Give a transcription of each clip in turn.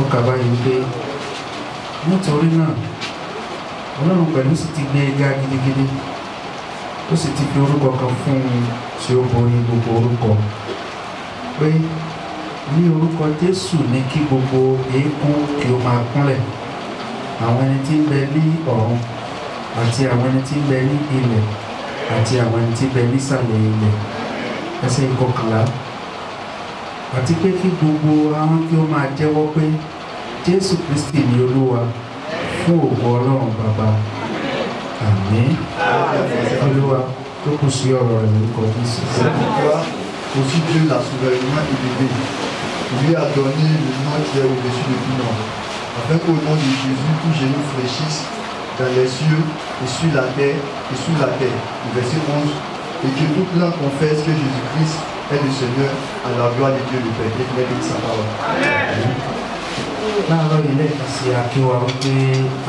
ó kà báyìí pé nítorí náà Ọlọ́run pẹ̀lú sì ti gbé ga gidigidi ó sì ti fi orúkọ kan fún un tí ó borí gbogbo orúkọ pé ní orúkọ Jésù ní kí gbogbo eékún kí ó máa kúnlẹ̀, àwọn ẹni tí ń bẹ ní ọ̀run àti àwọn ẹni tí ń bẹ ní ilẹ̀ àti àwọn ẹni tí ń bẹ nísàlẹ̀ ilẹ̀. Ẹsẹ̀ ìkọkànlá, àti pé kí gbogbo ahọ́n kí ó máa jẹ́wọ́ pé Jésù Kristi ni Olúwa, fún ògo Ọlọ́run Bàbá. Àmín. Olúwa tó kù sí ọ̀rọ̀ rẹ̀ lórúkọ Jésù. Aussi Dieu l'a souverainement élevé. Il lui a donné le nom qui est au-dessus de tout nom, afin qu'au nom de Jésus, tout genou fléchisse dans les cieux et sur la terre et sous la terre. Le verset 11. Et que toute langue confesse que Jésus-Christ est le Seigneur, à la gloire de Dieu le Père. Et qu'il ait sa parole. Láàárọ̀ ilé ìkàsí akíwa wípé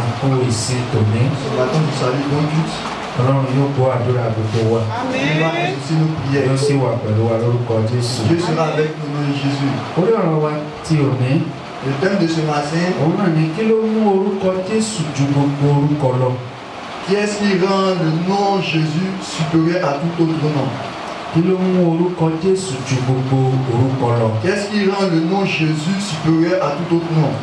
àkó ìsìn tòní. Ce matin, nous saluons bon culte. Ọlọ́run yóò gbọ́ àdúrà gbogbo wa. Il va exaucer nos prières. Yóò sì wà pẹ̀lú wa lórúkọ Jésù. Dieu sera avec nous au nom de Jésus. Orí ọ̀rọ̀ wa ti òní. Le thème de ce matin, Òun náà ni kí ló mú orúkọ Jésù ju gbogbo orúkọ lọ? qui est-ce qui rend le nom Jésus supérieur à tout autre nom? Kí ló mú orúkọ Jésù ju gbogbo orúkọ lọ? Qu'est-ce qui rend le nom Jésus supérieur à tout autre nom?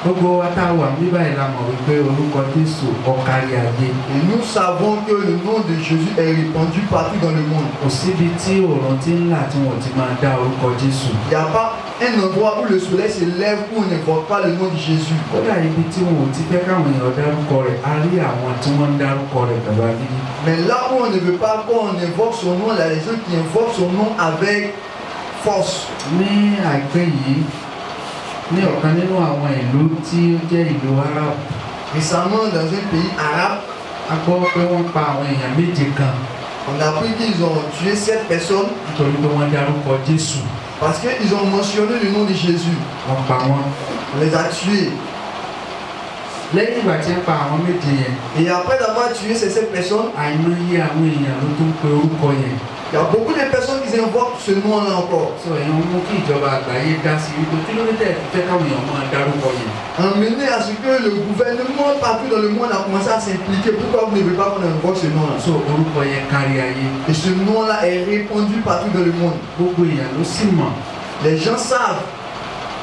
Gbogbo wa tá a wà níbà yìí la mọ̀ wípé orúkọ Jésù ó kárí ayé. Et nous savons que le nom de Jésus est répandu partout dans le monde. Kò síbi tí òòrùn ti ń là tí wọ́n ti máa dá orúkọ Jésù. Il n'y a pas un endroit où le soleil se lève où on n'invoque pas le nom de Jésus. Kódà ibi tí wọn ò ti fẹ́ káwọn èèyàn dárúkọ rẹ̀, a rí àwọn tí wọ́n ń dárúkọ rẹ̀ pẹ̀lú agídí. Mais là où on ne veut pas qu'on invoque son nom, il y a des gens qui invoquent son nom avec force. Ní àìpẹ́ yìí, ní ọ̀kan nínú àwọn ìlú tí ó jẹ́ ìlú Arab, Récemment, dans un pays arabe, a gbọ́ pé wọ́n pa àwọn èèyàn méje kan on a appris qu'ils ont tué 7 personnes nítorí pé wọ́n dárúkọ Jésù. parce qu'ils ont mentionné le nom de Jésus. Wọ́n pa wọ́n. On les a tués. Lẹ́yìn ìgbà tí wọ́n pa àwọn méje yẹn, Et après avoir tué ces 7 personnes, àìmọye àwọn èèyàn ló tún pe orúkọ yẹn. il y a beaucoup de personnes qui invoquent ce nom-là encore. Sọ èèyàn mú kí ìjọba àgbáyé dá sí wípé kí ló dé tẹ̀ fi fẹ́ káwọn èèyàn máa dárúkọ yẹn. Emmené à ce que le gouvernement partout dans le monde a commencé à s'impliquer. Pourquoi vous ne voulez pas qu'on invoque ce nom-là? So orúkọ yẹn kárí ayé. Et ce nom-là est répandu partout dans le monde. Gbogbo èèyàn ló sì mọ̀. Les gens savent.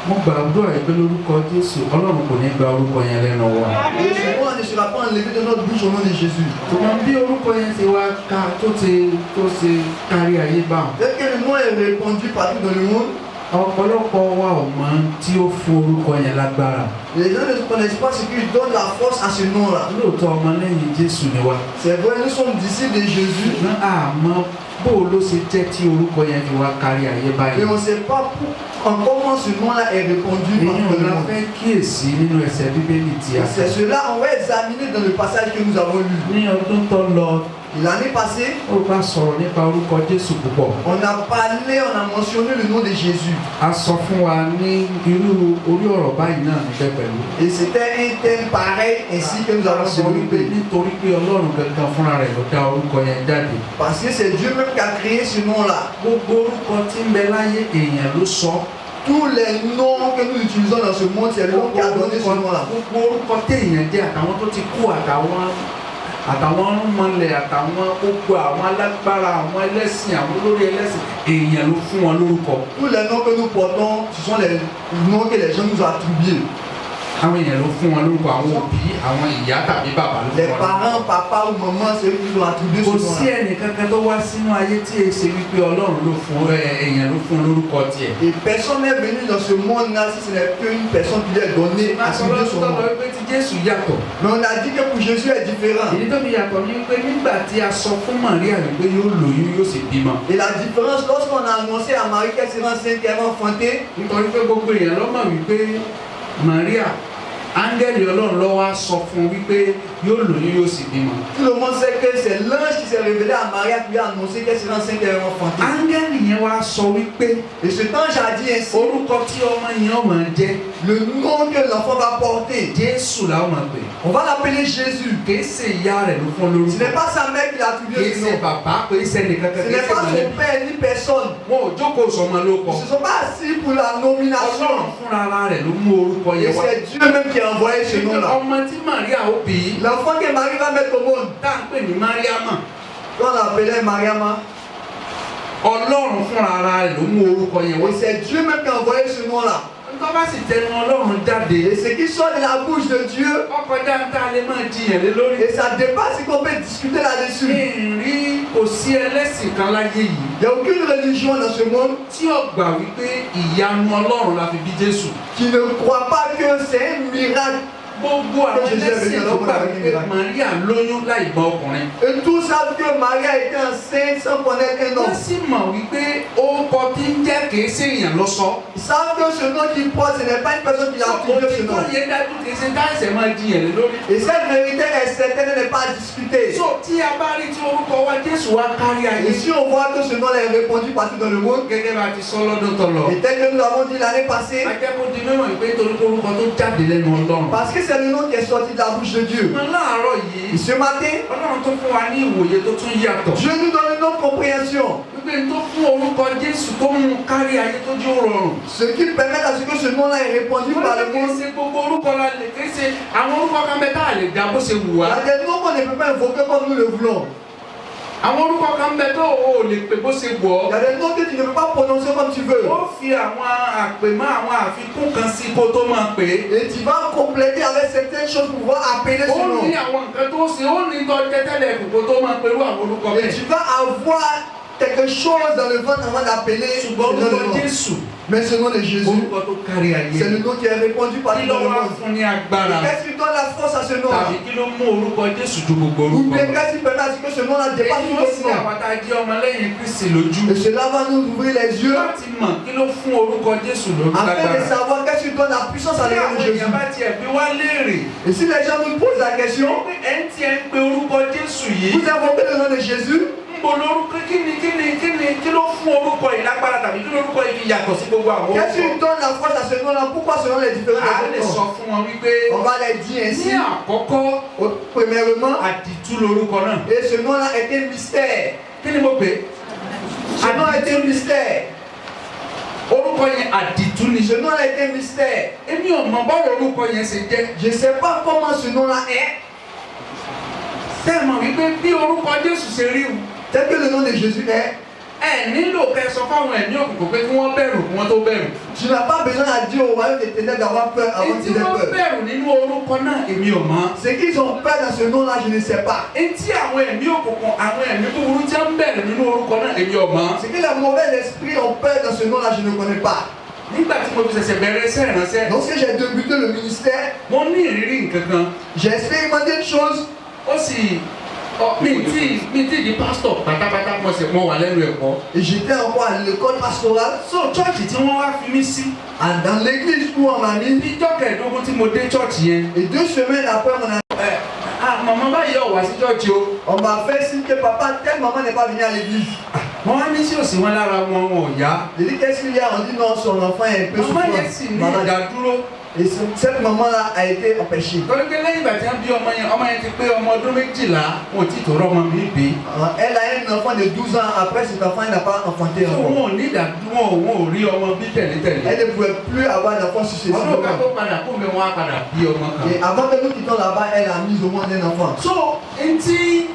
Mo gbàdúrà yìí pé lórúkọ Jésù Ọlọ́run kò ní gba orúkọ yẹn lẹ́nu wa. Et ce nom ne sera pas enlevé de notre bouche au nom de Jésus. Ṣùgbọ́n bí orúkọ yẹn ti wá ká tó ṣe kárí ayé báwọn. Dès que le nom est répandu partout dans le monde, Ọ̀pọ̀lọpọ̀ wa ò mọ tí ó fún orúkọ yẹn lágbára. les gens ne connaissent pas ce qui donne la force à ce nom-là. Lóòótọ́ ọmọlẹ́yìn Jésù ni wa. C'est vrai, nous sommes disciples de Jésus, Ṣùgbọ́n àmọ́ bó ló ṣe jẹ́ tí orúkọ yẹn fi wá kárí ayé mais báyìí. on ne sait pas comment ce nom-là est répandu Èyí partout ò dans le la monde. fẹ́ kíyèsí nínú ẹsẹ̀ Bíbélì tí a kà. C'est cela, on va examiner dans le passage que nous avons lu. Ní ọdún tó lọ, Et l'année passée, ó bá sọ̀rọ̀ nípa orúkọ Jésù púpọ̀. on a parlé, on a mentionné le nom de Jésus. A sọ fún wa ní irú orí ọ̀rọ̀ báyìí náà níbẹ̀ pẹ̀lú. Et c'était un thème pareil ainsi que nous avons Sọ wípé développé. nítorí pé Ọlọ́run gangan fúnra rẹ̀ ló dá orúkọ yẹn jáde. Parce que c'est Dieu même qui a créé ce nom-là. Gbogbo orúkọ tí ń bẹ láyé èèyàn ló sọ. Tous les noms que nous utilisons dans ce monde, c'est l'homme qui a donné ce nom-là. Gbogbo orúkọ téèyàn jẹ́ àtàwọn tó ti kú àtàwọn ọmọlẹ̀ àtàwọn gbogbo àwọn alágbára àwọn ẹlẹ́sìn àwọn olórí ẹlẹ́sìn èèyàn ló fún wọn lórúkọ. Tous les noms que nous portons, ce sont les noms que les gens nous ont attribués. Àwọn èèyàn ló fún wọn lórúkọ, àwọn òbí àwọn ìyá tàbí bàbá ló Les fún wọn. parents, papa ou maman, c'est eux qui nous ont attribué Kò ce sí nom-là. ẹnì kankan tó wá sínú ayé tí èyí ṣe wípé Ọlọ́run ló fún èèyàn ló fún lórúkọ tiẹ̀. Et personne n'est venu dans ce monde-là si ce n'est qu'une personne qui lui est donnée, attribué son nom. Wípé tí Jésù yàtọ̀. Mais on a dit que pour Jésus est différent. Èyí tó fi yàtọ̀ ní wípé nígbà tí a sọ fún Màríà wípé yóò lóyún yóò sì bímọ. Et la différence, lorsqu'on a annoncé à Marie qu'elle sera enceinte, qu'elle va enfanter, Nítorí pé gbogbo èèyàn ló mọ̀ wípé Màríà áńgẹ́lì Ọlọ́run ló wá sọ fún wípé yóò lóyún yóò sì bímọ. Tout le monde sait que c'est l'ange qui s'est révélé à Marie qui lui a annoncé qu'elle serait enceinte et enfantée. Áńgẹ́lì yẹn wá sọ wípé Et cet ange a dit ainsi, orúkọ tí ọmọ yẹn ó máa jẹ́ le nom que l'enfant va porter, Jésù la ó máa pè. on va l'appeler Jésus. Kìí ṣe ìyá rẹ̀ ló fún Ce n'est lórúkọ. pas sa mère qui l'a attribué Kìí ce ṣe nom. bàbá, kìí ṣe nìkan kan, Ce kìí n'est ṣe pas son mọ̀lẹ́bí. père ni personne. Wọn ò jókòó sọmọ lórúkọ. Ils ne se sont pas assis pour la Ọlọ́run nomination. fúnra ara rẹ̀ ló mú orúkọ Et yẹn wá. c'est Dieu même qui a envoyé ce nom-là. Ọmọ tí Màríà ó bí L'enfant que Marie va mettre au monde, tá à ń pè ní Máríámà. on l'appelait Mariama. Ọlọ́run fúnra ara rẹ̀ ló mú orúkọ yẹn wá. Et c'est Dieu même qui a envoyé ce nom-là. Tó bá sì tẹnu Ọlọ́run jáde. Et ce qui sort de la bouche de Dieu, Ọkọjá ń tá a lè máa jiyàn lé lórí. et ça dépasse ce qu'on peut discuter là-dessus. Ìrìn kò sí ẹlẹ́sìn kan láyé yìí Il n'y a aucune religion dans ce monde tí ó gbà wípé ìyanu Ọlọ́run la fi bí Jésù. qui ne croit pas que c'est un miracle. Gbogbo àwọn ẹlẹ́sìn ló gbà wípé Màríà lóyún láì bá ọkùnrin. Et tous savent que Marie a été enceinte sans connaître un Wọ́n homme. sì mọ̀ wípé orúkọ tí ń jẹ́ kìí ṣe èèyàn ló sọ. Ils savent que ce nom qu'il porte, ce n'est pas une personne qui l'a attribué ce nom. Òtítọ́ yẹn dájú kìí ṣe táìsẹ̀ máa jiyàn lé lórí. Et cette vérité est certaine, elle n'est pas à discuter. So tí a bá rí tí orúkọ wa Jésù wá kárí ayé. Et si on voit que ce nom est répandu partout dans le monde, Gẹ́gẹ́ bá ti sọ lọ́dún tó lọ. et tel que nous l'avons dit l'année passée, Akẹ́kọ̀ọ́ di mímọ̀ ìpè torí pé orúkọ tó jáde lẹ́nu Ọlọ́run. parce que c'est le nom qui est sorti de la bouche de Dieu. Ṣùgbọ́n láàárọ̀ Et yìí, ce matin, Ọlọ́run tó fún wa ní ìwòye tó tún yàtọ̀. Dieu nous donne une autre compréhension. Wípé tó fún orúkọ Jésù tó mú kárí ayé tó jẹ́ rọrùn. Ce qui permet à ce que ce nom-là est répandu par le Kìí monde. ṣe gbogbo orúkọ la lè kìí ṣe àwọn orúkọ kan bẹ tá a lè dá bó ṣe wù Il y wá. a des noms qu'on ne peut pas invoquer comme nous le voulons. Àwọn orúkọ kan bẹ tó o lè pè bó ṣe wù Il y ọ́. a des noms que tu ne peux pas prononcer comme tu veux. Ó fi àwọn àpèmọ́ àwọn àfikún kan sí kó tó máa pè é. Et tu vas compléter avec certaines choses pour pouvoir appeler ce Ó nom. ní àwọn nǹkan tó ṣe ó ní tó tẹ́tẹ́lẹ̀ kó tó máa pẹ̀lú àwọn orúkọ Et bẹ́ẹ̀. tu vas avoir quelque chose dans le ventre avant d'appeler ce Ṣùgbọ́n nom. orúkọ Jésù Mais ce nom de Jésus, orúkọ tó kárí c'est ayé. le nom qui est répandu Kí partout ló dans le wá monde. fún ní agbára? Qu'est-ce qui donne la force à ce nom-là? Tàbí kí ló mú orúkọ Jésù ju gbogbo Ou orúkọ bien lọ? qu'est-ce qui permet à ce que ce nom-là dépasse Èyí tout ló autre sì nom? àwọn tá a jẹ́ ọmọlẹ́yìn Kristi lójú. Et cela va nous ouvrir les yeux Láti mọ̀ kí ló fún orúkọ Jésù lórí afin de lágbára. savoir qu'est-ce qui donne la puissance à Tí l'égard àwọn de Jésus. èèyàn bá tiẹ̀ bí wá léèrè. Et si les gens nous posent la question, Pé ẹ̀ ń tiẹ̀ ń pe orúkọ Jésù yìí. vous invoquez le nom de Jésus, Níbo lórúkọ kí ló fún orúkọ yìí lágbára tàbí kí lórúkọ yìí fi yàtọ̀ sí gbogbo àwọn qu'est-ce orúkọ? qui donne la force à ce nom-là? Pourquoi ce nom est différent A des lè autres sọ noms? fún wọn wípé On va les dire ainsi. ní àkọ́kọ́ Premièrement, àdìtú lorúkọ náà. et ce nom-là est un mystère. Kí ni mo pè é? Ce nom est un mystère. Orúkọ yẹn àdìtú ni. Ce nom-là est un mystère. Èmi ò mọ báwo orúkọ yẹn ṣe jẹ́. Je ne sais pas comment ce nom-là est. Ṣé ẹ mọ̀ wípé bí orúkọ Jésù ṣe rí o? Tel que le nom de Jésus est, Ẹ nílò kẹ́ sọ fáwọn ẹ̀mí òkùnkùn pé kí wọ́n bẹ̀rù kí wọ́n tó bẹ̀rù. tu n'as pas besoin à dire au royaume des ténèbres d'avoir peur avant Etí qu'ils aient wọ́n peur. bẹ̀rù nínú orúkọ náà èmi ò mọ̀. Ce qu'ils ont peur dans ce nom-là, je ne sais pas. Etí àwọn ẹ̀mí òkùnkùn àwọn ẹ̀mí búburú tí wọ́n bẹ̀rù nínú orúkọ náà èmi ò mọ̀. Ce que les mauvais esprits ont peur dans ce nom-là, je ne connais pas. Nígbà tí mo fi ṣẹ̀ṣẹ̀ bẹ̀rẹ̀ iṣẹ́ ìránṣẹ́, Lorsque j'ai débuté le ministère, mo ní ìrírí nǹkan kan. j'ai expérimenté une chose. Ó sì mi tí di pásítọ̀ pátápátá mo wà lẹ́nu ẹ̀kọ́. Et j'étais encore à l'école pastorale. So chọ́ọ̀chì tí wọ́n wá fi mí sí. And dans l'église où on m'a mis, Níjọ́ kẹẹ̀ẹ́dógún tí mo dé chọ́ọ̀chì yẹn. et 2 semaines après mon Màmá báyìí ọ̀ wá sí chọ́ọ̀chì o. on m'a fait signe que papa, telle maman n'est pas venue à l'église. Wọ́n wá ní sí òsì wọn lára wọn ò yá. J'ai dit qu'est-ce qu'il y a? On dit non, son enfant est un peu Màmá yẹn sì ní souffrant. ìdádúró. Et cette maman-là a été empêchée. Torí pé lẹ́yìn ìgbà tí wọ́n bí ọmọ yẹn ti pé ọmọ ọdún 12, wọn ò tí tó rọ́mọ mi bí. Elle a un enfant de 12 ans. Après cet enfant, il n'a pas enfanté So encore. wọn ò ní ìdádúró wọn ò rí ọmọ bí tẹ̀lé-tẹ̀lé. Elle ne pouvait plus avoir d'enfant Ọdún ká successivement. tó padà kó mi wọn á padà bí ọmọ kan. Et avant que nous quittions là-bas, elle a mis au monde un enfant. So etí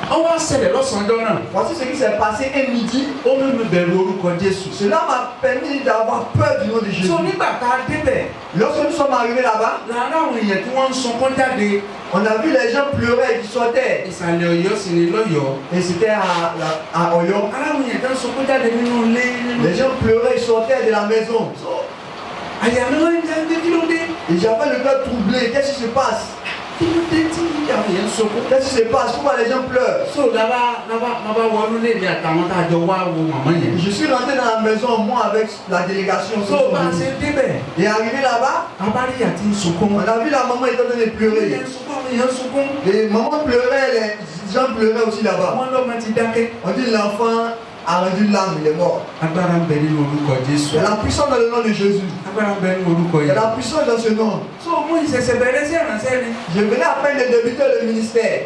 ọwọ́ ṣẹlẹ̀ lọ́sàn-án náà. Voici ce qui s'est passé un midi. Ó mú mi bẹ̀rù orúkọ Jésù. Cela m'a permis d'avoir peur du nom de Jésus. So nígbà tá a débẹ̀, Lorsque nous sommes arrivés là-bas, lára àwọn èèyàn tí wọ́n ń sunkún jáde. on a vu les gens pleurer et qui sortaient. Ìsàlẹ̀ Ọ̀yọ́ sì ni lọ́yọ̀ọ́. Et c'était à Oyo. Ara àwọn èèyàn tó ń sunkún jáde nínú ilé nínú. Les gens pleuraient, ils sortaient de la maison. Àyà mi wọ́n ń jẹ́ kí ló dé. Et j'avais le cœur troublé. Qu'est-ce qui se passe? Qu'est-ce qui se passe? Pourquoi les gens pleurent? Je suis rentré dans la maison, moi, avec la délégation. Et arrivé là-bas, on a vu la maman était en train de pleurer. Et maman pleurait, les gens pleuraient aussi là-bas. On dit l'enfant a rendu l'âme, il est mort. Il y a la puissance dans le nom de Jésus. Il y a la puissance dans ce nom. Je venais à peine de débuter le ministère.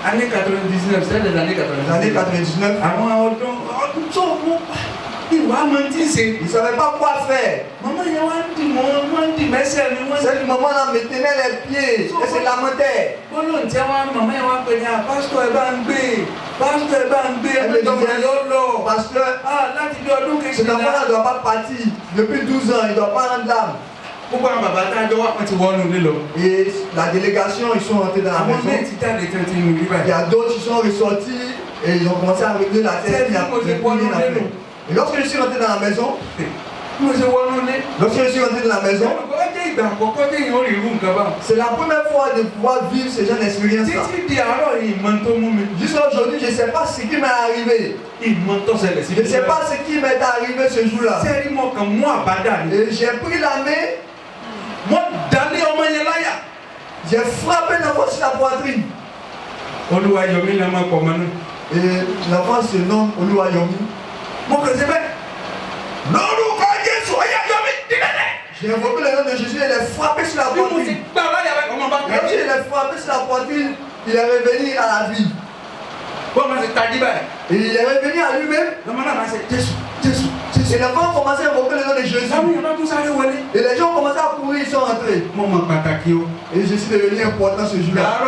Années 99, c'est les années 99. L'année 99. Il ne savait pas quoi faire. Cette maman-là me tenait les pieds et se lamentait. Elle me disait, pasteur, cet enfant-là ne doit pas partir. Depuis 12 ans, il ne doit pas rendre l'âme. Et la délégation, ils sont rentrés dans la maison. Il y a d'autres qui sont ressortis et ils ont commencé à régler la tête. Et lorsque je suis rentré dans la maison, c'est la première fois de pouvoir vivre ce genre d'expérience-là. Jusqu'à aujourd'hui, je ne sais pas ce qui m'est arrivé. Je ne sais pas ce qui m'est arrivé ce jour-là. Et j'ai pris la main. J'ai frappé l'enfant sur la poitrine. Et l'enfant se nomme Oluwayomi. J'ai invoqué le nom de Jésus et l'ai frappé sur la poitrine. Quand il l'a frappé sur la poitrine, il est revenu à la vie. Et il est revenu à lui-même. Et l'enfant a commencé à invoquer le nom de Jésus. Et les gens ont commencé à courir, ils sont rentrés. Et je suis devenu important ce jour-là.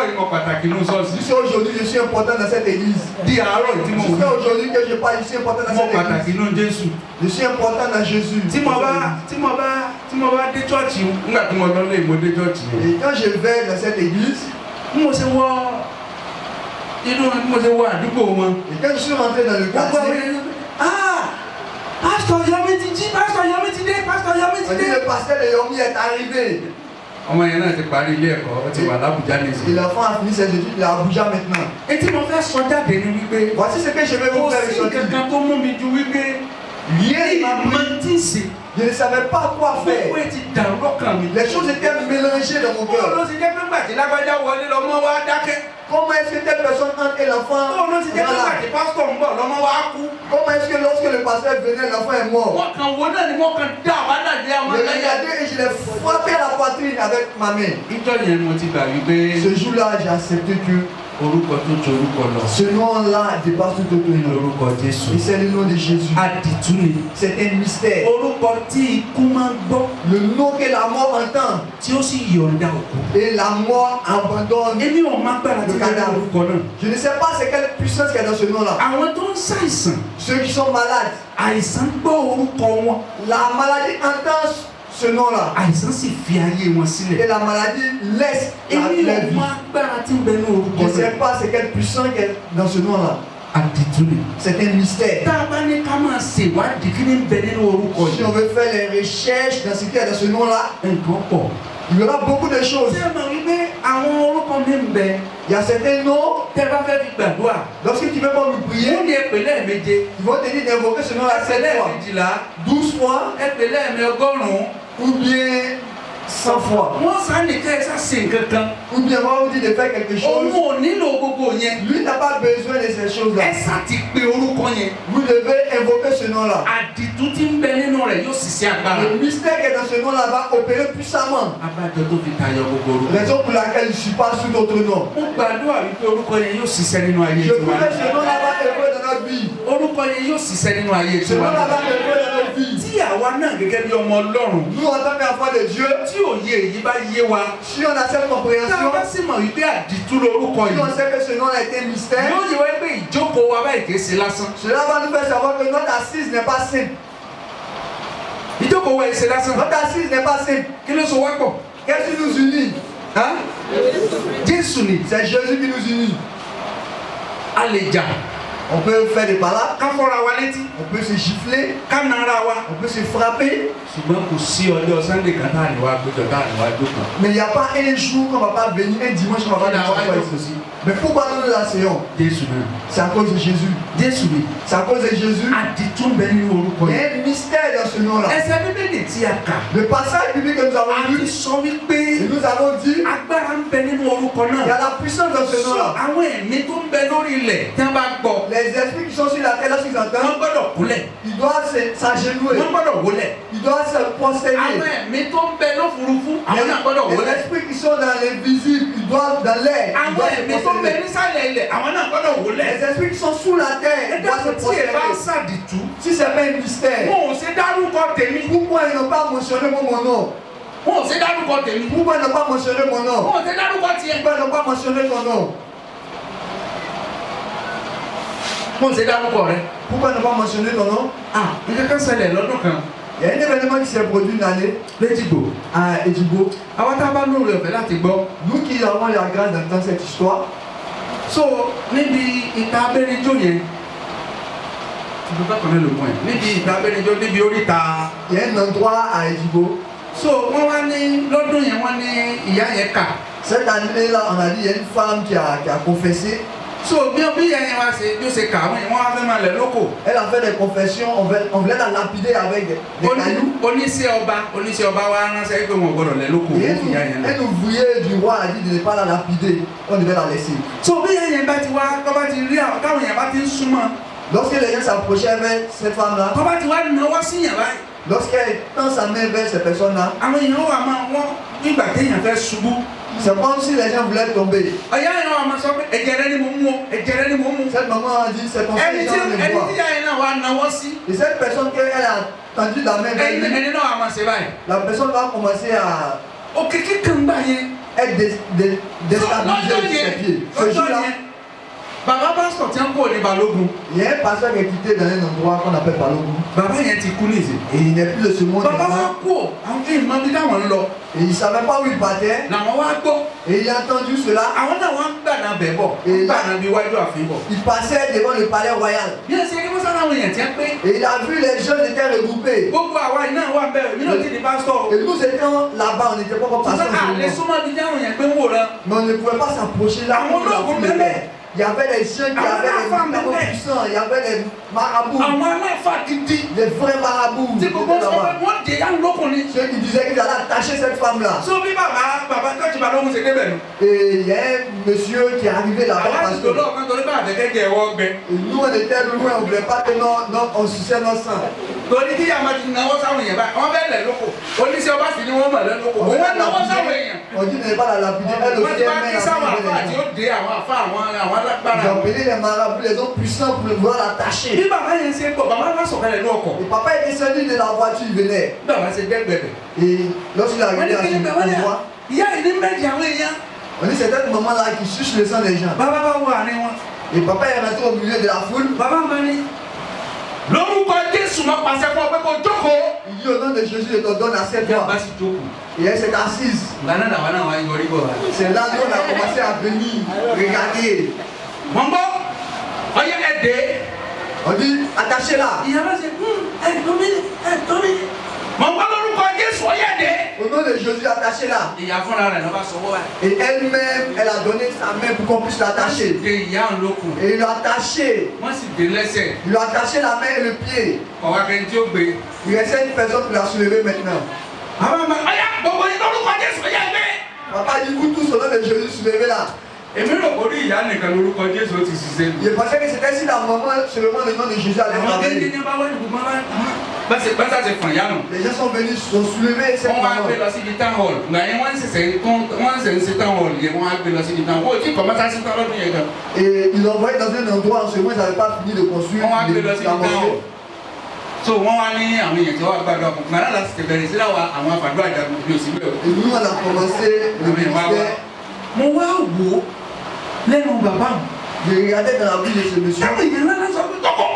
Jusqu'à aujourd'hui, je suis important dans cette église. Jusqu'à aujourd'hui que je parle, je suis important dans cette église. Je suis important dans Jésus. Et quand je vais dans cette église, et quand je suis rentré dans le quartier, Pasteur Yomi, on dit le pasteur de Yomi est arrivé. Et l'enfant a fini ses études, il est à Abuja maintenant. Voici ce que je vais vous faire ressortir. Je ne savais pas quoi faire. Les choses étaient mélangées dans mon cœur. Comment est-ce que telle personne entre et l'enfant? Comment est-ce que lorsque le pasteur venait, l'enfant est mort? Je l'ai regardé et je l'ai frappé à la poitrine avec ma main. Ce jour-là, j'ai accepté que ce nom-là dépasse tout autre nom. Et c'est le nom de Jésus. C'est un mystère. Le nom que la mort entend. Et la mort abandonne le cadavre. Je ne sais pas c'est quelle puissance qu'il y a dans ce nom-là. Ceux qui sont malades, la maladie entend ce nom-là. Et la maladie laisse la vie. Je ne sais pas c'est quelle puissance qu'il y a dans ce nom-là. C'est un mystère. Si on veut faire les recherches dans ce qu'il y a dans ce nom-là, il y aura beaucoup de choses. Il y a certains noms. Lorsque tu veux pas nous prier, ils vont te dire d'invoquer ce nom-là 7 fois, 12 fois, ou bien 100 fois. Ou bien on va vous dire de faire quelque chose. Lui n'a pas besoin de ces choses-là. Vous devez invoquer ce nom-là. Le mystère qui est dans ce nom-là va opérer puissamment. Raison pour laquelle je ne suis pas sous d'autres noms. Je voudrais ce nom-là va œuvrer dans notre vie. Ce nom-là va œuvrer dans notre vie. Nous en tant qu'enfants de Dieu, si on a cette compréhension, si on sait que ce nom a été mystère, cela va nous faire savoir que notre assise n'est pas simple. Notre assise n'est pas simple. Qu'est-ce qui nous unit? C'est Jésus qui nous unit. On peut faire des balades, ká fọ́ra wa létí, on peut se gifler, ká nara wa. on peut se frapper. ṣùgbọ́n kò sí ọjọ́ Sunday kan tá à ní wá gbẹ́jọ́ tá à ní wá jókòó. Mais il n'y a pas un jour qu'on ne va pas venir, un dimanche qu'on ne va pas venir ici. Mais pourquoi nous nous asseyons? Jésù náà. C'est à cause de Jésus. Jésù ni. C'est à cause de Jésus. Àdìtún bẹ nínú orúkọ Il y yẹn. a un mystère dans ce nom-là. Ẹsẹ̀ Bíbélì tí a kà. Le passage biblique que nous avons A lu, ti sọ wípé et nous avons dit, agbára ń bẹ nínú orúkọ il y náà. a la puissance dans ce Sọ nom-là. àwọn ẹ̀mí tó ń bẹ lórí ilẹ̀ tí wọ́n bá gbọ́. Les esprits qui sont sur la terre, lorsqu'ils Wọ́n entendent, gbọ́dọ̀ kúnlẹ̀. ils doivent s'agenouiller, Wọ́n gbọ́dọ̀ wólẹ̀. ils doivent se Àwọn prosterner. ẹ̀mí tó ń bẹ lófurufú. Àwọn náà gbọ́dọ̀ Les wólẹ̀. esprits qui sont dans l'invisible, ils doivent dans l'air, ils Àwọn doivent se ẹ̀mí tó ń bẹ prosterner. nísàlẹ̀ ilẹ̀. Àwọn náà gbọ́dọ̀ wólẹ̀. Les esprits qui sont sous la terre, ils doivent se Ẹ̀dá tí ẹ bá prosterner. ṣàdìtú. Si c'est pas un mystère, Wọn ò ṣe dárúkọ tèmi. pourquoi ils n'ont pas mentionné mon nom? Wọn ò ṣe dárúkọ tèmi. Pourquoi ils n'ont pas mentionné mon nom? Wọn ò ṣe dárúkọ tiẹ̀. Pourquoi ils n'ont pas mentionné ton nom? Wọn ò ṣe dárúkọ rẹ. Pourquoi ils n'ont pas mentionné ton nom? Ah, nǹkan kan ṣẹlẹ̀ lọ́dún kan. Il y a un événement qui s'est produit une année L'Édìgbò. à Edjibo. Àwọn tá a bá lóore ọ̀fẹ́ láti gbọ́. Nous qui avons la grâce d'entendre cette histoire, So níbi ìta abẹ́rẹ́jọ́ yẹn. Tu peux pas connaître le point. Níbi ìta abẹ́rẹ́jọ́ níbi oríta. il y a un endroit à Edjibo. So wọ́n wá ní lọ́dún yẹn wọ́n ní ìyá yẹn kà. Cette année-là, on a dit il y a une femme qui a confessé. So bí ìyá yẹn wá ṣe bí ó ṣe kà wọ́n wá fẹ́ máa lẹ̀ lóko. Elle a fait des confessions, on voulait la lapider avec des cailloux. Oníṣẹ́ ọba wa ránṣẹ́ pé wọn ò gbọ́dọ̀ lẹ̀ lóko. Et Ó fi ìyá yẹn lẹ̀. un ouvrier du roi a dit de ne pas la lapider, on devait la laisser. So bí ìyá yẹn bá ti wá kọ́ bá ti rí àwọn káwọn yẹn bá ti ń súnmọ́. Lorsque les gens s'approchaient vers cette femme-là, Kọ́ bá ti wá náwó sí yàn báyìí. lorsqu'elle tend sa main vers ces personnes-là, Àwọn èèyàn wà máa wọ́n nígbà téèyàn fẹ́ ṣubú. c'est comme si les gens voulaient tomber. Ọ̀yá yẹn wà máa sọ pé ẹ̀jẹ̀ rẹ ni mò ń mú o, ẹ̀jẹ̀ rẹ ni mò ń mú. Cette maman a dit, c'est comme si Ẹni les tí gens me voient. ìyá yẹn náà wà náwó sí. Et cette personne qu'elle a tendu la main vers lui, Ẹni náà wà máa ṣe báyìí. la personne va commencer à Òkìkí kan gbà yẹn. être déstabilisée de ses pieds. Ce Lọ́jọ́ jour-là, yẹn bàbá pásítọ̀ tí wọ́n kó ní Balógun. il y a un pasteur qui est quitté dans un endroit qu'on appelle Balogun. Bàbá yẹn ti kú nìyí. Et il n'est plus de ce monde Bàbá wa maintenant. kú o, àwọn èèyàn bí táwọn ń lọ. Et il ne savait pas où il partait. Làwọn wá gbọ́. Et il a entendu cela. Àwọn náà wọ́n ń gbàdá bẹ̀ bọ̀. Wọ́n gbàdá bí iwájú àfin bọ̀. Il passait devant le palais royal. Bí ẹ ṣe ní wọ́n sára àwọn èèyàn tí wọ́n pé. Et il a vu les jeunes étaient regroupés. Gbogbo àwa yìí náà wà bẹ́ẹ̀ mi náà ti di pásítọ̀. Et nous étions là-bas, on n'était pas comme Ṣùgbọ́n pasteurs. àlẹ́ súnmọ́ bí táwọn èèyàn pé ń wòran. Mais on ne pouvait pas s'approcher là. Àwọn ológun bẹ́ẹ̀. Il y avait des gens qui avaient des médicaments puissants. Il y avait des marabouts. Àwọn aláfa gidi. Des vrais marabouts. Tí qui gbogbo étaient là-bas. wọ́n dé yá lókùnrin. Ceux qui disaient qu'ils allaient attacher cette femme-là. So bí bàbá kọ́ọ̀tì Balógun ṣe débẹ̀ nù. Et il y a un monsieur qui est arrivé là-bas Àwọn parce àti que tòló ọ̀kan torí bá àtẹ̀kẹ́ jẹ ẹ̀wọ́ gbẹ. et nous on était loin, on ne voulait pas que on suçait notre sang. Torí kí yàrá ti náwó sáwọn èèyàn báyìí, wọ́n bẹ́ẹ̀ lẹ̀ lóko. Oníṣẹ́ ọba sì ni wọ́n mọ̀ lẹ́ lóko. On Wọ́n va náwó sáwọn lapider. èèyàn. On dit de ne pas la lapider. Elle Wọ́n aussi ti bá elle kí sáwọn àfa àti ó met dé àwọn àfa àwọn alágbára. Ils ont appelé les marabouts, les hommes puissants pour pouvoir l'attacher. Bí bàbá yẹn ṣe gbọ́, bàbá bá sọ̀kalẹ̀ ní ọkọ̀. Et papa est descendu de la voiture, il venait. Bí bàbá ṣe gbẹ́gbẹ̀bẹ̀. Et lorsqu'il est Wọ́n ní arrivé à kí ni bẹ̀ ce wọ́n ní endroit, ìyá yìí ní méjì àwọn èèyàn. on dit c'est cette maman-là qui suce le sang des gens. Bàbá bá wọ àárín wọn. Et papa est rentré au milieu de la foule. Bàbá bá ní. Lórúkọ Jésù máa pàṣẹ fún ọ pé kó jókòó. Il dit au nom de Jésus, je te donne à cette Bí a bá voix. sì jókòó. Et elle s'est assise. Ìgbà náà làwọn náà wá yọrí bọ̀ wá. C'est là qu'on a commencé à venir regarder. Wọ́n gbọ́, ọyẹ ẹ̀dẹ́. On dit attachez-la. Ìyá bá ṣe ẹ̀tọ́ mi. Wọ́n gbọ́ lórúkọ Jésù ọyẹ ẹ̀dẹ́. Au nom de Jésus, attachez-la. Ìyá fúnra rẹ̀ ló bá sọwọ́ báyìí. Et elle-même, elle a donné sa main pour qu'on puisse l'attacher. De ìyá òun lókun. Et il l'a attaché. Wọ́n sì dé lẹ́sẹ̀. Il lui a attaché la main et le pied. Ọ̀wá kẹ́ni tí ó gbé. Il restait une personne pour la soulever maintenant. Àwọn ọmọ ọyá gbogbo yín lórúkọ Jésù ọyẹ ẹ̀dẹ́. Papa dit vous tous au nom de Jésus, soulevez-la. Èmi rò kó rí ìyá nìkan lórúkọ Jésù ó ti ṣiṣẹ́. Je pensais que c'était si la maman, seulement le nom de Jésus allait Àwọn travailler. kékeré bá wọ́n ìbùkún bá ṣe fún ìyá nù. Les gens sont venus, sont soulevés cette Wọ́n wá maman. gbé lọ síbi town hall. Ìgbà yẹn wọ́n ń ṣe town hall yẹn wọ́n á gbé lọ síbi town hall. Ó ti kọ̀ mọ́tà sí tọ́lọ́dún yẹn gan. Et ils l'ont envoyé dans un endroit en ce moment, ils n'avaient pas fini de construire Wọ́n wá gbé lọ síbi la town hall. mosquée. So wọ́n wá ní àwọn èèyàn tí wọ́n wá gbàdúrà fún. Gbàdúrà láti tẹ̀ bẹ̀rẹ̀ sí láwa àwọn àfàdúrà jagun bí o sì bẹ̀rẹ̀. Et nous, on a commencé le ministère. Mo wá wò ó lẹ́nu bàbá mi. Je regardais dans la bouche de ce monsieur. Táwọn èèyàn náà sọ pé jókòó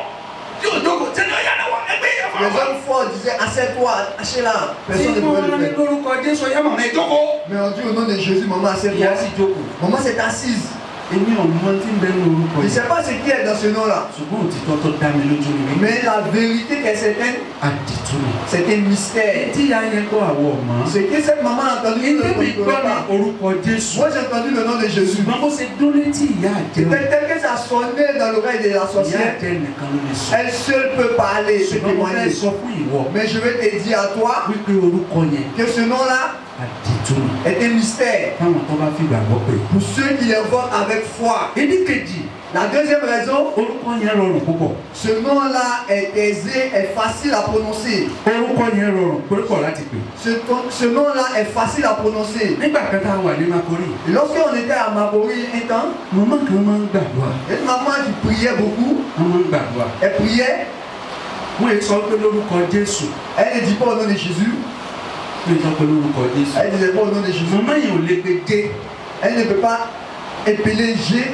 tí ò jókòó tí ó yára wọ ẹgbẹ́ yẹn fún Les wa. hommes forts disaient assieds-toi, attachez-la. Tí Personne ne wọ́n pouvait wá le ní faire. lórúkọ Jésù ọyá màmá ẹ jókòó. Mais on dit au nom de Jésus, maman, Ìyá assieds-toi. sì jókòó. Maman s'est assise. èmi ò mọ tí ń bẹ ní orúkọ Je ne yìí. sais pas ce qui est dans ce nom-là. ṣùgbọ́n òtítọ́ tó dá mi lójú ni wípé Mais la vérité qui est certaine, àdìtú ni. c'est un mystère. tí ìyá yẹn gbọ́ àwọ̀ ọ̀mọ́. Ce que cette maman a entendu, nous ne ìdí mi gbọ́ ní comprenons pas. orúkọ Jésù. Moi, j'ai entendu le nom de Jésus. ṣùgbọ́n bó ṣe dún létí ìyá àjẹun. C'était tel que ça sonnait dans l'oreille de la ìyá sorcière. àjẹ nìkan ló lè sọ. Elle seule peut parler, se ṣùgbọ́n mo fẹ́ témoigner. sọ fún ìwọ Mais je vais te dire à toi wípé orúkọ yẹn que ce nom-là àdìtú ni. est un mystère. táwọn tó bá fi gbàgbọ́ pé. Pour ceux qui l'invoquent avec foi. ìdí kejì La deuxième raison, orúkọ yẹn rọrùn púpọ̀. ce nom-là est aisé, est facile à prononcer. orúkọ yẹn rọrùn púpọ̀ láti pè. Ce nom-là est facile à prononcer. nígbà kan tá a wà ní Makori Et lorsqu'on était à Mabori un temps, màmá kan máa ń gbàdúrà. il y a une maman qui priait beaucoup. wọ́n máa ń gbàdúrà. Elle priait. wọ́n yẹ sọ pé lórúkọ Jésù. Elle ne dit pas au nom de Jésus. wọ́n yẹ sọ pé lórúkọ Jésù. Elle ne disait pas au nom de Jésus. màmá yẹn ò lè pe dé. Elle ne peut pas épeler G.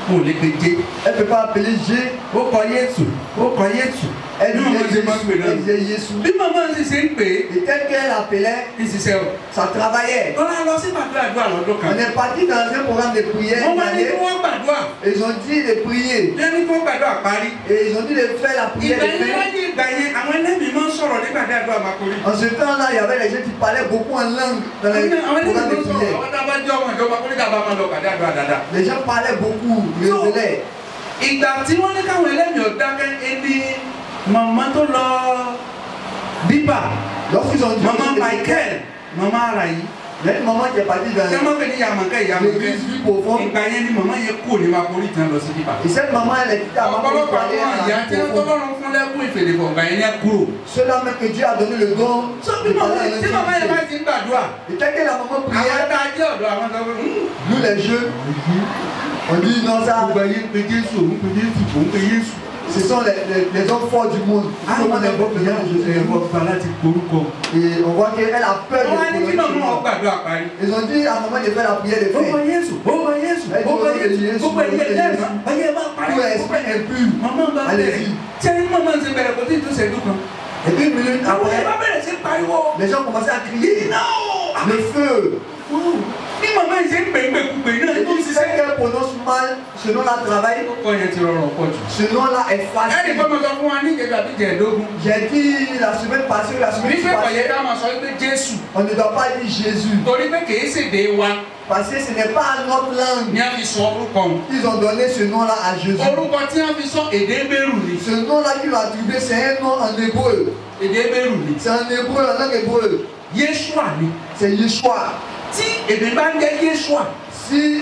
wọn ò lè pe dé. Elle ne peut pas appeler G. ó kọ Yésù. ó kọ Yésù. Elle bí màmá ṣe disait máa ń pè Jésus. náà. Elle disait Jésus. bí màmá ṣe ṣe ń pè é. Et tel qu'elle appelait, ní ṣiṣẹ́ o. ça travaillait. tọ́lá lọ sí gbàdúrà lọ́dún On kan. est parti dans un programme de prière. wọ́n Une wá ní kí année. wọ́n gbàdúrà. Ils ont dit de prier. lẹ́ni kí wọ́n gbàdúrà parí. Et ils ont dit de faire la prière ìgbà de yẹn fin. láyé ìgbà yẹn àwọn ẹlẹ́mìí máa ń sọ̀rọ̀ nígbà tí àdúrà máa korí. En ce temps-là, il y avait des gens qui parlaient beaucoup en langue dans les àwọn ẹlẹ́mìí programmes de máa ń sọ̀rọ̀ prière. àwọn tá a bá jẹ́ ọmọ ìjọba kórìí dàbá máa lọ pàdé àdúrà dáadáa. Les gens parlaient beaucoup, révélaient. ìgbà tí wọ́n ní káwọn ẹlẹ́mìí ọ̀dákẹ́ ẹni màmá tó lọ bíbà Lorsqu'ils ont dit màmá Michael màmá ara yìí il y a une maman qui est partie dans tẹ́ mọ́ pé ní Yàmàkẹ́ l'église vie profonde. ìgbà yẹn ni màmá yẹn kú ní ma korí tán lọ sí bíbà. Et cette maman, elle est quittée à Mabori pour ọ̀pọ̀lọpọ̀ aller àwọn à ìyá la tí vie wọ́n profonde. tọ́lọ́run fún lẹ́kùn ìfèdèfọ̀ ìgbà yẹn ní kúrò. Ceux-là même que Dieu a donné le don bí de parler en màmá yẹn bá intimité. ti ń gbàdúrà Et tel que la maman àwọn priait, tá a jẹ́ ọ̀dọ́ àwọn sọ pé nous les jeunes, on dit non, ça, gbogbo ayé ń pe Jésù òun pe Jésù òun pe Jésù. ce sont les hommes forts du monde. Tout le monde invoque le nom de Jésus. ẹ̀rọ láti porúkọ. Et on voit qu'elle a peur de wọ́n á ní kí prononcer màmá ce wọn nom. gbàdúrà parí. Ils ont dit à un moment de faire la prière de ó fin. kọ Jésù ó kọ Jésù ó kọ Jésù gbogbo ẹ̀yẹ lẹ́ẹ̀ma ọyẹ bá parí. Tout esprit impur. màmá bá bẹ̀rẹ̀ Allez-y. tí ẹni màmá ń ṣe bẹ̀rẹ̀ kò tí ì tó ṣẹ́jú kan. Et puis une minute àwọn ẹ̀ après, bá bẹ̀rẹ̀ sí pariwo. les gens commençaient à crier. iná Le feu. bí màmá yìí ṣe ń pè é pèkúpè náà Et tó ń puis, ṣiṣẹ́. c'est qu'elle prononce mal, ce nom-là travaille. ọkọ yẹn ti rọrùn ọ̀pọ̀ jù. Ce nom-là est ẹnì facile. kan máa sọ fún wa ní ìjẹ̀dù àbí ìjẹ̀dógún. J'ai dit la semaine passée, la semaine wípé ọ̀yẹ́ passée, ká máa sọ pé Jésù on ne doit pas dire Jésus. torí pé kìí ṣèdè wa Parce que ce n'est pas notre langue. ni a fi sọ orúkọ wọn. Ils ont donné ce nom-là à Jésus. orúkọ tí a fi sọ èdè Hébérù ni. Ce nom-là qu'ils ont attribué, c'est un nom en hébreu. èdè Hébérù ni. C'est en hébreu, en langue hébreu. Yeshua ni. C'est Yeshua. tí èmi bá ń jẹ́ Yeshua. Si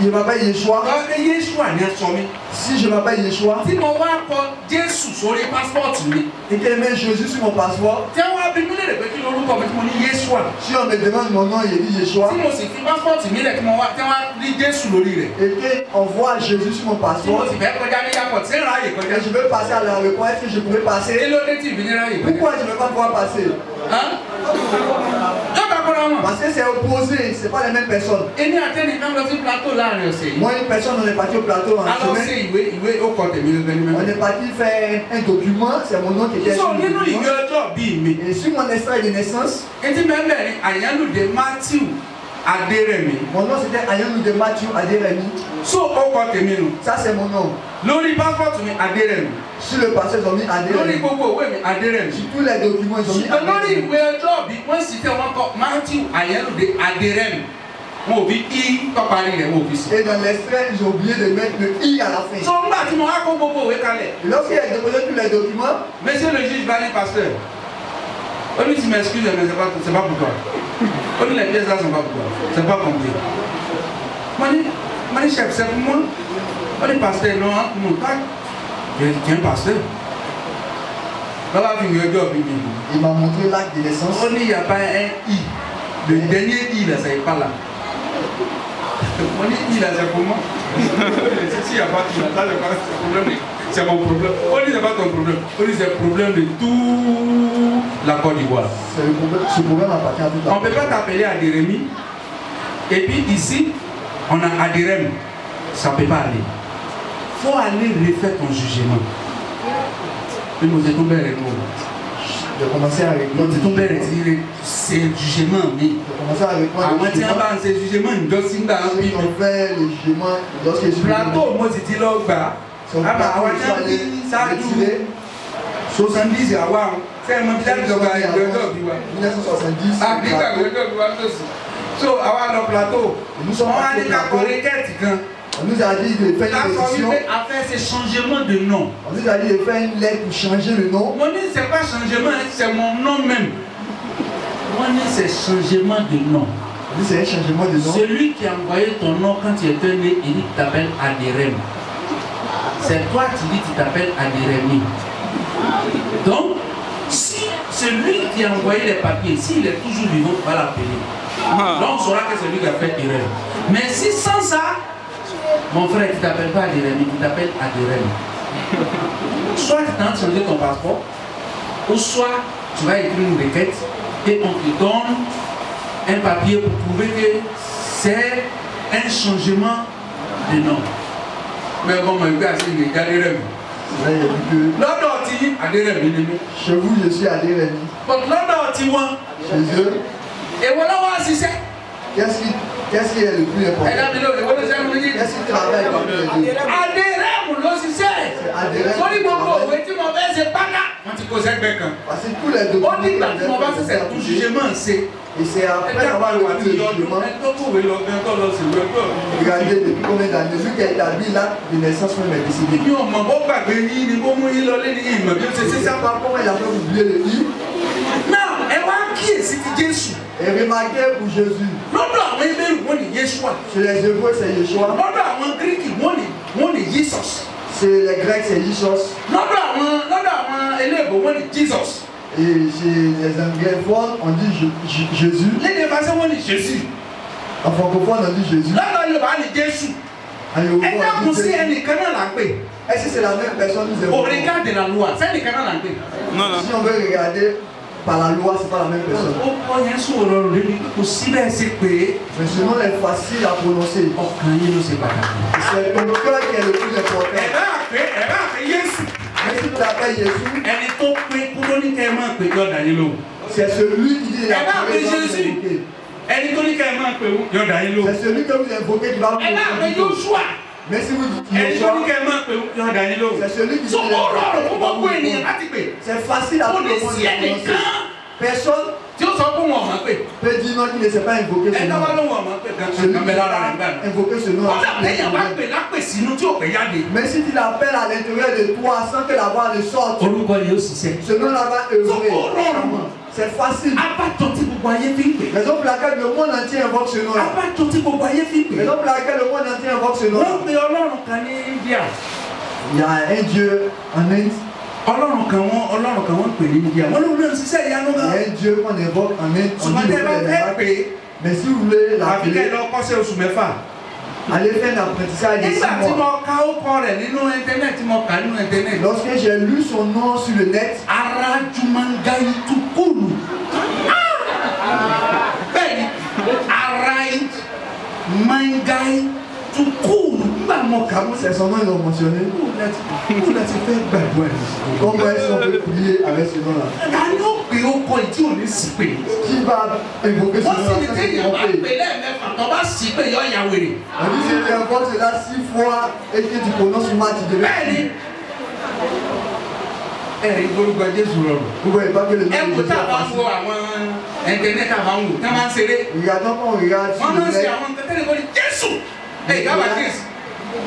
je m'appelle Yeshua, ọ̀rẹ́ Yeshua ni a sọ mi. si je m'appelle Yeshua, tí mo wá kọ Jésù sórí pásítọ̀tì mi. et qu'elle met Jésus sur mon passeport, tí wọ́n á bí mi léèrè pé kí lorúkọ mi tí mo ní Yeshua. si on me demande mon nom, il dit Yeshua, tí mo sì fi pásítọ̀tì mi lẹ̀ tí wọ́n á rí Jésù lórí rẹ̀. et qu'on voit Jésus sur mon tí mo passeport, sì fẹ́ kọjá ní yàpọ̀ tí ń ráàyè kọjá. et je veux passer à l'aéroport, est-ce que je pourrais kí passer? ló dé tí ìbí ní ráàyè kọjá. Pourquoi je ne vais pas pouvoir passer? yóò bá kọ́ra wọn. Parce que c'est opposé, ce n'est pas les mêmes personnes. èmi àtẹnìkan lọ sí plateau láàrin ọ̀sẹ̀ yìí. Moi, une personne, on est parti au plateau en a lọ ṣe semaine. ìwé ó kọ tèmi gẹ́gẹ́ ní On mẹ́fẹ́. est parti faire un document, c'est mon nom qui était sọ sur le nínú ìwé document. ọjọ́ bíi mi. Et sur mon extrait de naissance, etí mẹ́mẹ́ ni àyànlùdé Matthew Adérẹ̀mí. mon nom c'était Ayanou de Mathieu Adéremi. so ó kọ tèmi nù. Ça, c'est mon nom. lórí pásítọ̀tù mi Adérẹ̀mí. Sur le passé, ils ont mis lórí Adéremi. gbogbo òwe mi Adérẹ̀mí. Sur tous les documents, ils ont mis ṣùgbọ́n lórí Adéremi. ìwé ọjọ́ bíi wọ́n sì tẹ wọn kọ Matthew àyànlùdé Adérẹ̀mí. wọn ò fi i tọ́parí rẹ̀ wọn ò fi sí. Et dans l'extrait, ils ont oublié de mettre le I à la fin. so nígbà tí mo wá kó gbogbo òwe kalẹ̀. Et lorsqu'il a déposé tous les documents, monsieur le juge va dire pasteur. On lui dit m'excuse mais c'est pas pour toi. On dit les pièces là sont pas pour toi. C'est pas compris. Moi dis chef c'est pour moi. On dit pasteur non mon cas. Je tiens pasteur. Là il y a un job il m'a montré l'acte de naissance. on dit il n'y a pas un i. Le dernier i là ça n'est pas là. On dit i là c'est pour moi. Si il n'y a pas i là ça c'est problème. C'est mon problème. On dit c'est pas ton problème. On dit c'est le problème de tout la Côte d'Ivoire. Ce problème appartient à tout On ne peut pas t'appeler Adérémy. Et puis ici, on a Adérem. Ça ne peut pas aller. Il faut aller refaire ton jugement. Puis nous sommes tombés avec nous. J'ai commencé à Wọ́n ti tún répondre. bẹ̀rẹ̀ sí ṣe jugement mi. J'ai commencé à répondre Àwọn les tí wọ́n jugements. bá ń ṣe jugement ìjọsìn gbà ń Ceux bí qui mi. ont fait les jugements lorsque je suis Plateau mo sì ti lọ gbà á. Son Àbá plateau, àwọn ils tí sont wọ́n allés bí ṣáájú retirer. 70 àwa àwọn sẹ́yìn mọ́ bí dájú ìjọba ìgbẹ́jọ́ bí wa. 1970, Àbíkà ìgbẹ́jọ́ bí wa tó sì. So àwa lọ plateau. nous sommes Wọ́n á ní partis ká au kọ plateau. rékẹ́ẹ̀tì kan. On nous a dit de faire Ká une sọ pétition. wípé a fẹ́ ṣe changement de nom. On nous a dit de faire une lettre pour changer le nom. Mon nom, c'est pas changement, c'est mon nom même. Mon nom, c'est changement de nom. On dit c'est un changement de nom. Celui qui a envoyé ton nom quand tu étais né, il dit que tu t'appelles Adérem. C'est toi qui dis que tu t'appelles Adéremi. Donc, si celui qui a envoyé les papiers, s'il est toujours vivant, on va l'appeler. Donc, on saura que c'est lui qui a fait Adérem. Mais si sans ça, mon frère, tu ne t'appelles pas Adéremi, tu t'appelles Adérem. Soit tu tentes de changer ton passeport, ou soit tu vas écrire une requête et on te donne un papier pour prouver que c'est un changement de nom. Mais bon, je vais essayer de Adérem. Là, il a dit Lọ́dọ̀ tí Adérem ni mí. que chez vous, je suis Adérémy. But lọ́dọ̀ tí wọ́n, Chez eux, èwo lọ́wọ́ àṣìṣe. qu'est-ce qui est le plus important? Ẹ̀dá mi lóore, èwo ló ṣe ń wí ní. Qu'est-ce qui travaille parmi les deux? Adérem ló ṣiṣẹ́. Adérem. Sórí gbogbo òwe tí mo fẹ́ ṣe pátá. Wọ́n ti kó sẹ́gbẹ́ kan. Parce que tous les Ó documents dìgbà tí mo bá sont ṣẹ̀ṣẹ̀ tún ṣiṣẹ́ máa ń ṣe. et c'est après avoir Ẹgbẹ́ reçu le àti jugement, ẹni tó kòwé lọ gan tó lọ sí ìwé tó. regardez depuis combien d'années, celui qui a établi l'acte de naissance même est décédé. Mi ò mọ̀ bó gbàgbé yín ni bó mú yín lọ lé ní ìmọ̀ bí ó ṣe Je ṣe ne sais sábà. pas comment il a fait oublier le livre. Náà ẹ wá kíyèsí ti Jésù. Et remarquez pour Jésus, Lọ́dọ̀ àwọn Hébérù wọ́n ní Yéṣuà. chez les Hébreux c'est Yeshua, Lọ́dọ̀ àwọn Gíríkì wọ́n ní Jesus. chez les Grecs c'est Jesus, Lọ́dọ̀ àwọn eléèbó wọ́n ní Jesus. et chez les anglophones on dit Jésus, Lédè Fásitì wọ́n ní Jésus. en francophone on dit Jésus, Lọ́dọ̀ Yorùbá ní Jésù. en Ẹ Yoruba dákun on dit sí Jésus. ẹnìkan náà là ń pè. Est-ce que c'est la même personne nous Au avons? regard de la loi, sẹ́nìkan náà là ń pè. Si on veut regarder par la loi, c'est pas la même personne. Ó kọ́ yẹn sọ̀rọ̀ lórí kò síbẹ̀ ṣe pé Mais ce nom est facile à prononcer. ọkàn yín ló ṣe pàtàkì. C'est ton cœur qui est le plus Ẹ important. bá àpè Yéṣù. Mais si tu l'appelles Jésus, Ẹni tó pé kúrò ní kẹ́ ẹ máa pè yọ̀dà yín lò. c'est celui qui dit la Eh ben, première fois Jésus. que vous invoquez. Ẹni tó ní kẹ́ ẹ máa pè yọ̀dà yín lò. C'est celui que vous invoquez qui va vous Ẹ bá àpè invoquer. Jóṣúà. Mais si vous dites Ẹni tó ní Yeshua, kẹ́ ẹ máa pè yọ̀dà yín lò. c'est celui qui So dit ó rọrùn fún gbogbo ènìyàn la láti pè. C'est facile à Ó tout ní le monde sí de prononcer. ẹnìkan Personne tí ó sọ fún wọn ọ̀mọ́ pè. peut dire non, il ne sait pas invoquer ce Ẹ dáwọ́ nom. lóhùn ọ̀mọ́ pè Celui kan qui bẹ ne lára rẹ̀ sait gbà. pas invoquer ce nom. Kọ́dà téèyàn bá pè lápè sínú tí ò pè jáde. Mais si tu l'appelles à l'intérieur de toi sans que la voix ne sorte, Orúkọ yóò ṣiṣẹ́. ce nom-là va œuvrer. C'est facile. Abájọ tí gbogbo ayé fi ń pè. Raison pour laquelle le monde entier invoque ce nom-là. Abájọ tí gbogbo ayé fi ń pè. Raison pour laquelle le monde entier invoque ce nom-là. Wọ́n pe Ọlọ́run kan ní India. Il y a un Dieu en Inde, Ọlọ́run kan wọ́n pè ní India. Wọ́n lóun náà ń ṣiṣẹ́ ìyanu il y gan. a un Dieu qu'on invoque en Inde, on Ṣùgbọ́n dit tẹ́ ẹ bá le fẹ́ Père. pè é, Mais si vous voulez àfi kẹ́ ẹ l'appeler, lọ kọ́ṣẹ́ oṣù mẹ́fà. allez faire un apprentissage de 6 Nígbà tí mo mois. ka ókọ rẹ̀ nínú íńtánẹ́ẹ̀tì, mo kà nínú íńtánẹ́ẹ̀tì. Lorsque j'ai lu son nom sur le net, Arajumangai Tukulu. Bẹ́ẹ̀ni, Arajumangai Tukulu. Nígbà mo kà mo c'est son nom ils l'ont mentionné. Kú láti fẹ́ gbàdúrà ní. Comment est-ce qu'on peut prier avec ce nom-là? Ta ni ó pè ókọ ìdí òní sí pé? Qui va invoquer ce Wọ́n sì ní nom-là? téèyàn bá pè lẹ́ẹ̀mẹ́fà tó bá sì pé yọ ìyá wèrè. On dit si tu invoques cela 6 fois et que tu prononces mal, tu devais Bẹ́ẹ̀ni, prier. ẹ̀rí gbórúkọ Jésù rọrùn. Vous voyez pas que le nom Ẹ de kò Jésus tá a est bá wo facile. àwọn ẹ̀ńtẹ̀nẹ́tì àbáwò tí wọ́n máa ń ṣeré. Regardons quand on regarde sur Wọ́n máa le ń ṣe net, àwọn nǹkan tẹ́lẹ̀ kọ́ni Jésù. Ẹ̀ ìdáwà Jésù.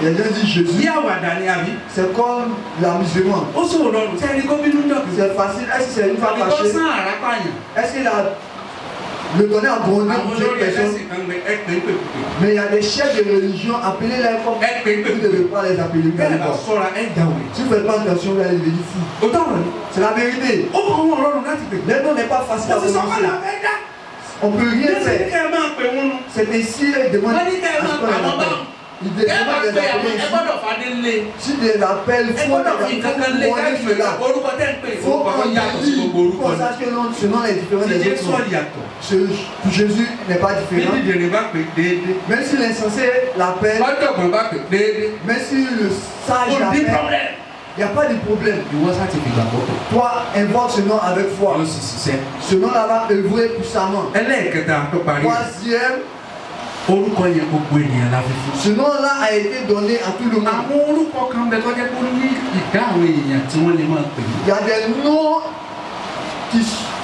les gens disent Bí Jésus. àwàdà ni àbí. C'est comme l'amusement. Ó sọ̀rọ̀ rọrùn tí ẹni gómìnà ń dọ̀kì. C'est facile. Est-ce que c'est une femme Àbí kọ́ fâchée? sán àrá pààyàn. Est-ce que le donner à gronder Àwọn pour cette olórí personne? ẹlẹ́sìn kan gbé ẹ pé pé pé. Mais il y a des chefs de religion, appelez-les comme Ẹ pé pé vous ne pé. devez pas les appeler. Vous Bẹ́ẹ̀ allez bá voir. sọ́ra ẹ jà wẹ̀. Si vous ne faites pas attention, vous allez devenir fou. Ó tọ̀rọ̀ ni. C'est la vérité. Ó kọ́ wọn ọlọ́run láti pè. Les noms n'est pas facile à Ó ti sọ fún prononcer. la fẹ́ dá. On ne peut rien Jésù ní faire. kẹ́ ẹ máa pè wọ́n nu. C'est ainsi qu'ils demandent Wọ́n ní kẹ́ ẹ à ce máa qu'on pè les àwọn bá. appelle. Ils Kẹ́ ẹ máa demandent pè de les àwọn appeler ẹ ainsi. gbọ́dọ̀ fadé lé. Si tu les appelles, Ẹ il faut gbọ́dọ̀ fi nǹkan kan lé demander káyọ̀ cela. orúkọ tẹ́ ń pè. Il faut Orúkọ qu'on yàtọ̀ sí dise, gbogbo orúkọ qu'on ni. sache que ce nom est différent Tí des Jésù autres noms. yàtọ̀. Jésus n'est pas Bí différent. dídèrè bá pè déédéé. Même si l'insensé l'appelle, Ọ̀jọ̀gbọ́n bá pè déédéé. même si le sage Kò ní l'appelle, problème. Il n'y a pas de problème. Ìwọ sá ti fi gbàgbọ́ pé. Toi, invoque ce nom avec foi. Yóò sì ṣiṣẹ́. Ce nom-là va œuvrer puissamment. Ẹlẹ́ẹ̀kẹta tó parí. Troisième, Orúkọ yẹn gbogbo ènìyàn la fi fún. ce nom-là a été donné à tout le monde. Àwọn orúkọ kan bẹ tó jẹ́ kó ní ìdá àwọn èèyàn tí wọ́n lè máa pè é. Il y a des noms qui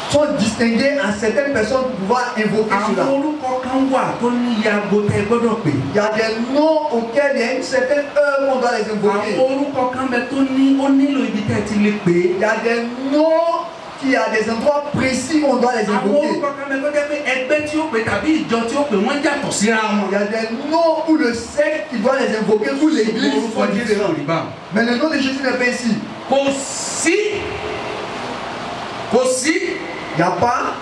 sont distingués à certaines personnes pour pouvoir invoquer cela. Àwọn orúkọ kan wà tó ní iye aago tẹ gbọ́dọ̀ pè. Il y a des noms auxquels il y a une certaine heure qu'on doit les invoquer. Àwọn orúkọ kan bẹ tó ní ó nílò ibi tẹ́ ti lè pè é. Il y a des noms qui a des endroits précis où on doit les Àwọn invoquer. orúkọ kan bẹ tó jẹ́ pé ẹgbẹ́ tí ó pè tàbí ìjọ tí ó pè wọ́n yàtọ̀ síra wọn. Il y a des noms où le secte qui doit les invoquer, où l'église Orúkọ sont Jésù différents. ò rí báwọn. Mais le nom de Jésus n'est pas ici. Kò sí Il n'y a pas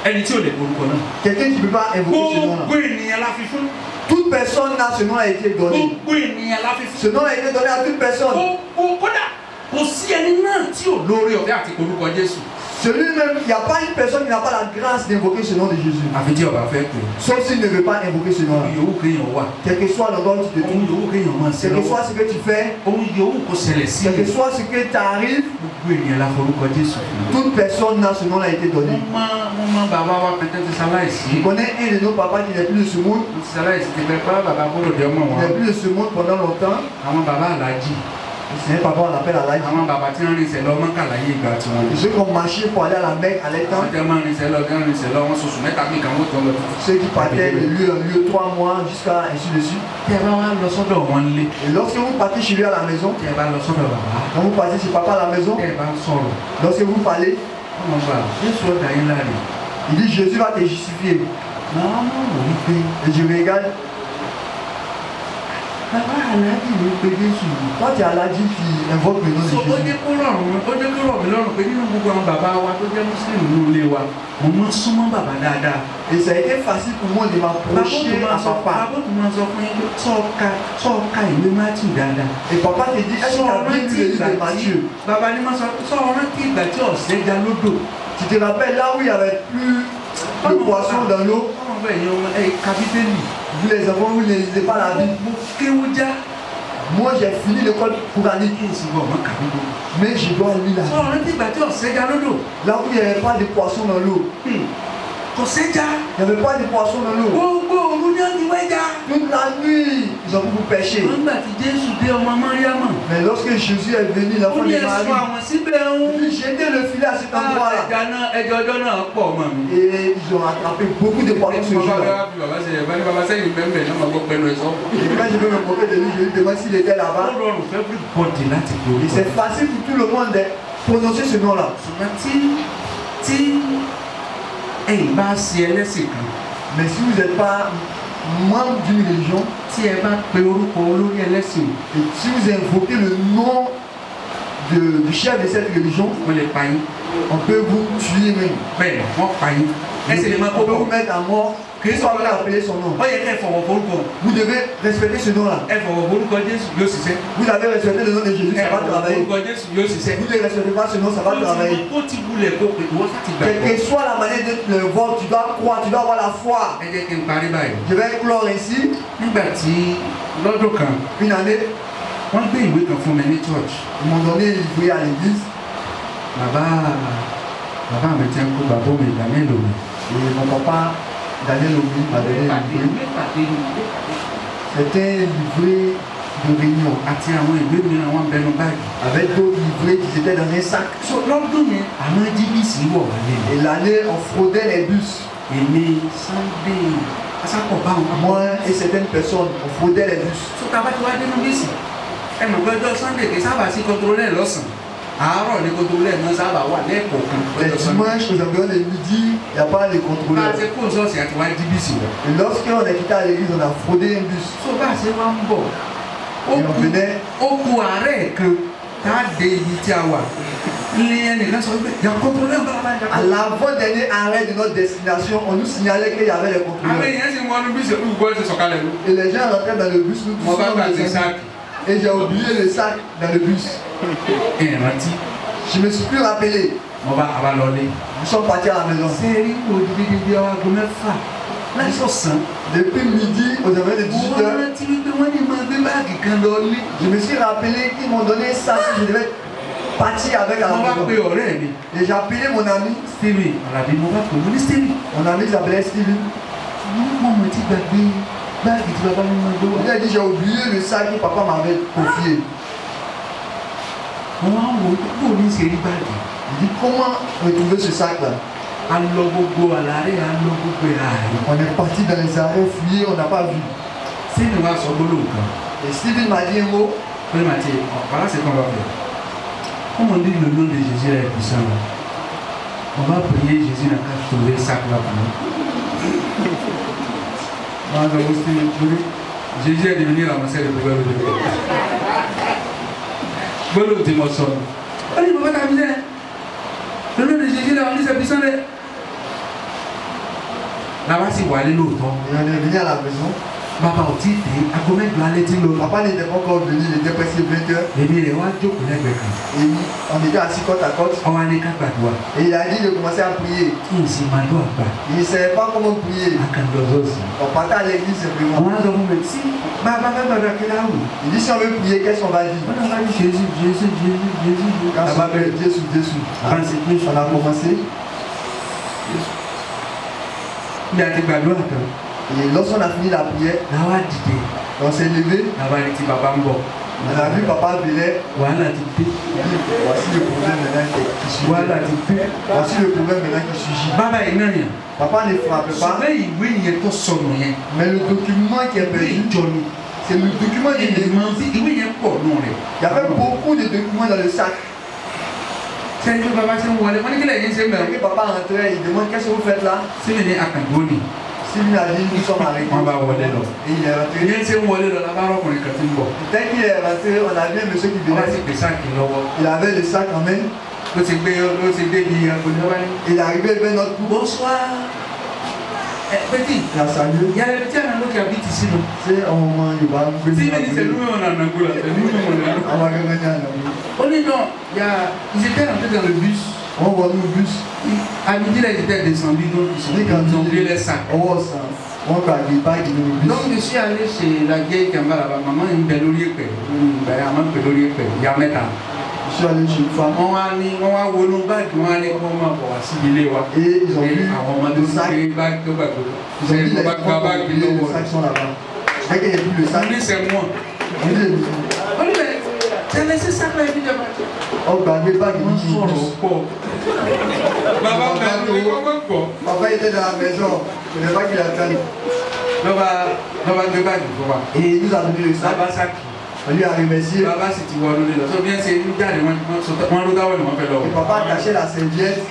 ẹni tí ò lè orúkọ náà. quelqu'un qui ne peut pas invoquer ce Gbogbo nom-là. ènìyàn la fi fún. Toute personne là, ce nom a été donné. Gbogbo ènìyàn la fi fún. Ce nom a été donné à toute personne. Kódà kò sí ẹni náà tí ò lórí ọ̀fẹ́ àti orúkọ Jésù. Celui-même, il n'y a pas une personne qui n'a pas la grâce d'invoquer ce nom de Jésus. Àfi tí ọba fẹ́ pè é. Sauf s'il ne veut pas invoquer ce nom-là. Ohun yòówù kéèyàn wà. Quel que soit l'endroit où tu te Ohun trouves, yòówù kéèyàn máa ṣe quel que lọ́wọ́. soit ce que tu fais, Ohun yòówù kò ṣẹlẹ̀ sí quel que i. soit ce que t'arrive, Gbogbo ènìyàn la forúkọ Jésù fún. toute personne là, ce nom a été donné. Wọ́n mọ bàbá wa pẹ̀tẹ́ ti ṣaláìsí. Je connais un de nos papas qui n'est plus de ce monde. Ó ti ṣaláìsí ti pẹ́ pẹ́ bàbá gbọ́dọ̀ dé ọmọ Il wọn. n'est plus de ce monde pendant longtemps. Àwọn bàbá aláàjì. C'est un papa, on l'appelle Allah. Àwọn bàbá tí wọ́n rìn sẹ́ lọ mọ́kànláyé ìgbà tí wọ́n. Ceux qui ont marché pour aller à la Mecque à l'étang, Wọ́n jẹ́ máa rìn sẹ́ lọ kí wọ́n rìn sẹ́ lọ wọ́n sọ̀sọ̀ mẹ́ta bí kan wọ́n tọ́ lọ. ceux qui partaient de lieu en lieu 3 mois jusqu'à ainsi de suite. Tí ẹ bá wá lọ sọ́dọ̀ wọn lé. Et lorsque vous partez chez lui à la maison, Tí ẹ bá lọ sọ́dọ̀ bàbá. quand vous partez chez papa à la maison, Tí ẹ bá ń sọ̀rọ̀. lorsque vous parlez, Wọ́n gbà Jésù ọ̀dà yín láre. il dit Jésus va te justifier. Màá mọ̀ wọ́n wípé Et je regarde, bàbá aláàjì ló pe Jésù yìí. toi tu es Aladji qui invoque le nom de So ó Jésus. jẹ́ kó rọ̀ mí lọ́rùn pé nínú gbogbo àwọn bàbá wa tó jẹ́ Mùsùlùmí nínú ilé wa, mo máa ń súnmọ́ bàbá dáadáa. Et ça a été facile pour moi de m'approcher à papa. Bàbá tó máa sọ fún yín pé sọ́ọ̀ka ìwé Matthew dáadáa. Et papa te dit, est-ce que tu as bien lu le livre de Matthieu? Bàbá ni máa sọ rántí ìgbà tí ọ̀sẹ̀ já lódò. Tu te rappelles là où il n'y avait plus de poissons dans l'eau? Báwọn bẹ́ẹ̀ yẹn ọmọ ka Bíbélì. Vous les enfants, vous ne lisez pas la Bible. Mo kéwú já. Moi j'ai fini l'école coranique, Kí n sì bọ̀ mọ́ kà Bíbélì. mais je dois lire la Bible. Sọ̀rọ̀ rántí ìgbà tí ọ̀sẹ̀ já lódò. Là où il n'y avait pas de poissons dans l'eau, Ọ̀sẹ̀ já. il n'y avait pas de poissons dans l'eau. Gbogbo òru ni ó ti wẹ́ já. Toute la nuit, ils ont pu pêcher. Nígbà tí Jésù dé ọmọ Máríámà. Mais lorsque Jésus est venu, Ó l'enfant ní de ẹ̀sùn Marie, àwọn síbẹ̀ ń. il dit jetez le filet à cet endroit-là. Ẹja ọjọ́ náà pọ̀ ọmọ mi. Et ils ont attrapé beaucoup de poissons ce jour-là. Bàbá sẹ́yìn bẹ́ẹ̀ náà máa gbọ́ pẹ́nu ẹ̀ sọ́. Et quand je vais me moquer de lui, je lui demande s'il était là-bas. Ó rọrùn fẹ́ everybody láti gbé Et orúkọ. c'est facile pour tout le monde de prononcer ce nom-là. Ṣùgbọ́n tí ẹ̀yin bá ṣe ẹlẹ́sìn kan, Mais si vous n'êtes pas membre d'une religion, tí ẹ bá pe orúkọ olórí ẹlẹ́sìn, et si vous invoquez le nom du chef de cette religion, wọ́n lè pa yín. on peut vous tuer même. Bẹ́ẹ̀ ni wọ́n pa yín. Ẹsẹ̀ lè máa On kó peut vous bọ̀. mettre à mort. Kì í Qui sọ soit appeler son nom. Ó yẹ kẹ́ ẹ fọwọ́ forúkọ. Vous devez respecter ce nom-là. Ẹ fọwọ́ forúkọ Jésù yóò ṣiṣẹ́. Vous avez respecté le nom de Jésus, Ẹ ça va fọwọ́ travailler. forúkọ Jésù yóò ṣiṣẹ́. Vous ne respectez pas ce nom, ça va travailler. Ó ti wulẹ̀ kó pé ìwọ́n sá ti Quelle gbàgbọ́. que soit la manière de le voir, tu dois croire, tu dois avoir la foi. Ẹ jẹ́ kí n parí báyìí. Je vais clore ici. Nígbà tí lọ́dún kan Une année, wọ́n gbé ìwé kan fún mi ní church. ils m'ont donné une livrée à l'église. Bàbá mi ti ń kó bàbá mi ìdáná èlò mi. Et mon papa, Daniel Omi, m'a donné une livrée. C'était une livrée de réunion Àti àwọn ìwé mìíràn wọ́n bẹnu báyìí. avec d'autres livrées qui étaient dans un sac. So lọ́dún yẹn àwọn jíbìsì wọ̀ wálé mi. Et l'année, on fraudait les bus. Èmi Sunday asápọ̀ báwọn. Moi et certaines personnes, on fraudait les bus. So tá a bá ti wá dénú bísì. Ẹ mọ̀ pé ọjọ́ Sunday kì í sábà sí contrôleur lọ́sàn-án. Àárọ̀ ní contrôleur náà sábà wà lẹ́ẹ̀kọ̀ọ̀kan. Les dimanches, aux environs de midi, il n'y a pas de Bá a contrôleur. ṣe kó sọ́ọ̀sì àti wá jíbìsì wọ̀. Et lorsqu'on est quitté à l'église, on a fraudé un bus. So bá a ṣe wá ń bọ̀. Et on venait, Ó ku àárẹ̀ kan tá a dé ibi tí a wà. Ilé ẹnìkan sọ pé yà contrôleur bá wà à l'avant-dernier arrêt de notre destination, on nous signalait qu'il y avait les Àwọn contrôleurs. èèyàn sì ń wọnú bísí olùkọ́ ti sọ̀kalẹ̀ lọ. Et les gens rentraient dans le bus, nous Mo bá tous gbàgbé descendus. sáàkì. Et j'ai oublié le sac dans le bus. Ìrántí. Je me suis plus rappelé. Mo bá àbá lọlé. Nous sommes partis à la maison. Ṣé rí odidi bí ọwọ́ aago mẹ́fà Depuis midi, aux alentours de 18h, je me suis rappelé qu'ils m'ont donné ça que je devais partir avec à la maison. Et j'ai appelé mon ami Steven. Mon ami s'appelait Steven. Il a dit j'ai oublié le sac que papa m'avait confié. Il dit comment retrouver ce sac là? On est parti dans les arrêts fouillés, on n'a pas vu. Et Steven m'a dit un mot. Voilà ce qu'on va faire. Comme on dit le nom de Jésus est puissant, on va prier Jésus dans le trouver le sac là pour nous. Jésus est devenu ramasser le bébé. Bon, tu m'as sonné. Allez, papa, t'as le nom de Jésus est rempli, c'est puissant. Là-bas, si vous allez l'autre. Et on est venu à la maison. Papa, on dit, à combien de l'année papa n'était pas encore venu, il était presque 20h. Et on était assis côte à côte. Et il a dit de commencer à prier. Il ne savait pas comment prier. On partait à l'église simplement. Il dit si on veut prier, qu'est-ce qu'on va dire? Jésus. Quand on va dire Jésus. On a commencé. Il a dit et lorsqu'on a fini la prière, on s'est levé. On a vu papa venir. Voici le problème maintenant qui surgit. Voici le problème maintenant qui surgit. Papa ne frappe pas. Mais le document qui est perdu, c'est le document qui est perdu. Il y avait beaucoup de documents dans le sac. Quand papa rentrait, il demande qu'est-ce que vous faites là? Sylvie a dit nous sommes avec lui. Et il est rentré. Dès qu'il est rentré, on a vu un monsieur qui venait. Il avait le sac en main. Il est arrivé vers notre coup. Bonsoir. Petit. Il a salué. Il y a le petit Anando qui habite ici. C'est un moment, il va nous venir. C'est nous, on a un Angola. On va revenir à Angola. On est non, ils étaient rentrés dans le bus. On voit le bus. À midi, là, ils étaient descendus, donc ils ont oublié les sacs. On va ça. On va aller pas dans le bus. Donc, je suis allé chez la vieille qui est là-bas. Maman, il me fait l'olier. Il y a un mètre. Je suis allé chez une femme. On va aller au bac, on va aller comment pour assimiler. Et ils ont vu le sac. Ils ont vu les sacs sont là-bas. Dès qu'il y a plus le sac. C'est moi. Tu as laissé ça là évidemment. Oh, bah, mais pas qu'il dit. Papa était dans la maison. Je ne sais pas qu'il attend. Et il nous a donné le sac. On lui a remercié. Et papa a caché la serviette.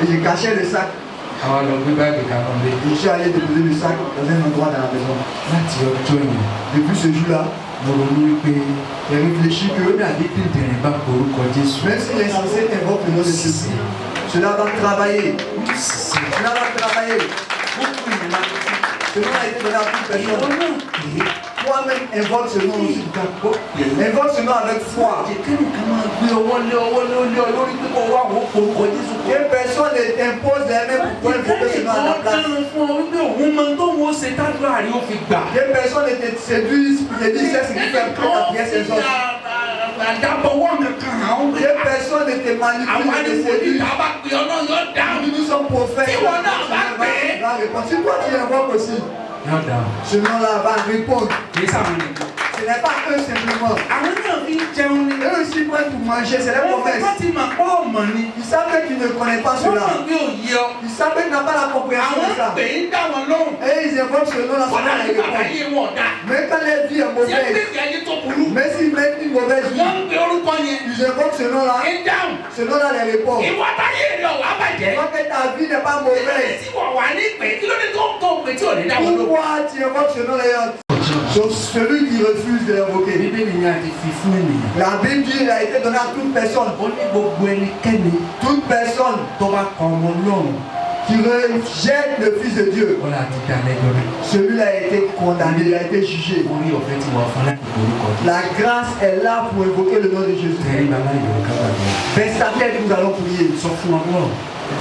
Et j'ai caché le sac. Et je suis allé déposer le sac dans un endroit dans la maison. Depuis ce jour-là, j'ai réfléchi que même s'il est censé invoquer le nom de Jésus, cela va travailler. Cela va travailler. Ce nom a été donné à toute personne. Toi-même invoque ce nom aussi. Invoque ce nom avec foi. Que personne ne t'impose les mains pour invoquer ce nom à ta place. Que personne ne te séduise pour te dire c'est ce qui fait que ta pièce est sortie. Que personne ne te manipule, ne te séduise. Nous sommes prophètes. Si toi tu invoques aussi, ce nom-là va répondre. Ce n'est pas eux simplement. Eux aussi prennent pour manger, c'est la promesse. Ils savent que tu ne connais pas cela. Ils savent que tu n'as pas la compréhension de ça. Et ils invoquent ce nom-là, ce nom-là répond. Mais quand les vies est mauvaise, mais s'ils mettent une mauvaise vie, ils invoquent ce nom-là, ce nom-là les répond. Donc que ta vie n'est pas mauvaise. Pourquoi tu invoques ce nom-là? Donc celui qui refuse de l'invoquer. La Bible dit qu'il a été donné à toute personne. Toute personne qui rejette le Fils de Dieu. Celui-là a été condamné, il a été jugé. La grâce est là pour invoquer le nom de Jésus. Baisse ta tête, nous allons prier.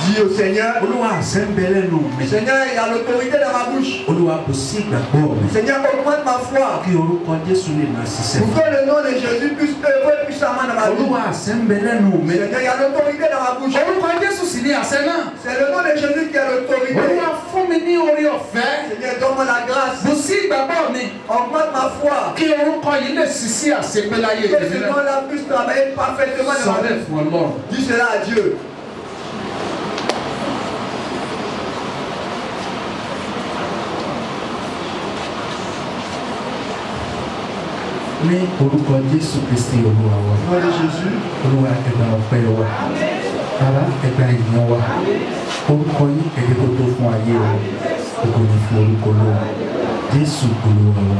Dis au Seigneur, Olúwa àṣẹ ń bẹ lẹ́nu mi. Seigneur, il y a l'autorité dans ma bouche. Olúwa kò sí ìgbàgbọ́ mi. Seigneur, augmente ma foi. Kí orúkọ Jésù lè máa ṣiṣẹ́. Pour que le nom de Jésus puisse œuvrer puissamment dans ma vie. Olúwa àṣẹ ń bẹ lẹ́nu mi. Seigneur, il y a l'autorité dans ma bouche. Orúkọ Jésù sì ni àṣẹ náà. C'est le nom de Jésus qui a l'autorité. Olúwa fún mi ní oore ọ̀fẹ́. Seigneur, donne-moi la grâce. Bù sí ìgbàgbọ́ mi. Augmente ma foi. Kí orúkọ yìí lè ṣiṣẹ́ àṣepé láyé Que tèmi ce náà. nom-là puisse travailler parfaitement dans Sọ ma bẹ́ẹ̀ vie. fún Ọlọ́run. Dis cela à Dieu. Ní orúkọ Jésù Kristi Olúwa wa. Au nom de Jésus. Olúwa ẹgbà ọpẹ́ wa. Bàbá ẹgbà ìyàn wa. Orúkọ yín ẹ̀dẹ́ tó tó fún ayé wa. Ògo ni fún orúkọ Olúwa. Jésù Olúwa wa.